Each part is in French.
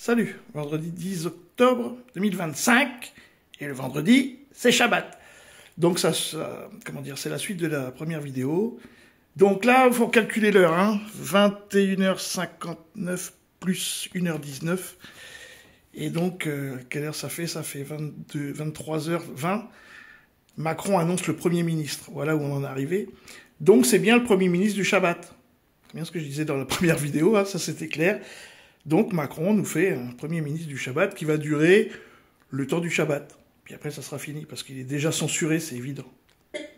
Salut, vendredi 10 octobre 2025, et le vendredi, c'est Shabbat. Donc ça comment dire, c'est la suite de la première vidéo. Donc là, il faut calculer l'heure, hein, 21h59 plus 1h19. Et donc, quelle heure ça fait? Ça fait 23h20. Macron annonce le Premier ministre. Voilà où on en est arrivé. Donc c'est bien le Premier ministre du Shabbat. C'est bien ce que je disais dans la première vidéo, hein, ça c'était clair. Donc Macron nous fait un Premier ministre du Shabbat qui va durer le temps du Shabbat. Puis après ça sera fini, parce qu'il est déjà censuré, c'est évident.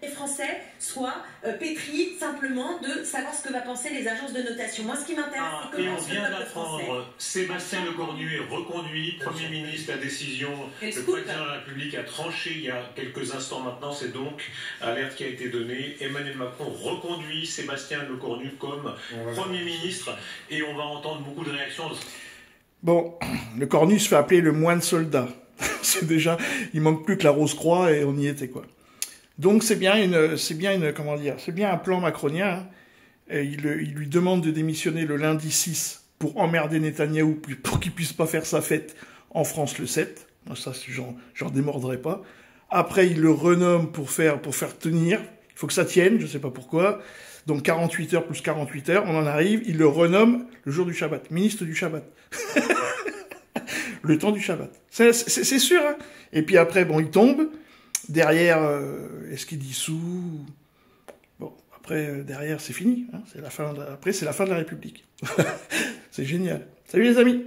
Les Français soient pétris simplement de savoir ce que va penser les agences de notation. Moi, ce qui m'intéresse, c'est comment on vient d'apprendre, Sébastien Lecornu est reconduit, Premier ministre. La décision, le président de la République a tranché il y a quelques instants maintenant, c'est donc alerte qui a été donnée. Emmanuel Macron reconduit Sébastien Lecornu comme Premier ministre, et on va entendre beaucoup de réactions. Bon, Lecornu se fait appeler le moine soldat. C'est déjà, il manque plus que la Rose-Croix et on y était, quoi. Donc c'est bien comment dire, c'est bien un plan macronien. Hein. Il lui demande de démissionner le lundi 6 pour emmerder Netanyahou, pour qu'il puisse pas faire sa fête en France le 7. Moi ça, j'en démordrai pas. Après il le renomme pour faire tenir. Il faut que ça tienne, je sais pas pourquoi. Donc 48 heures plus 48 heures, on en arrive. Il le renomme le jour du Shabbat, ministre du Shabbat. Le temps du Shabbat. C'est sûr. Hein. Et puis après, bon, il tombe. Derrière, est-ce qu'il dissout? Bon, après, derrière, c'est fini. Hein, c'est la fin. Après, c'est la fin de la République. C'est génial. Salut les amis.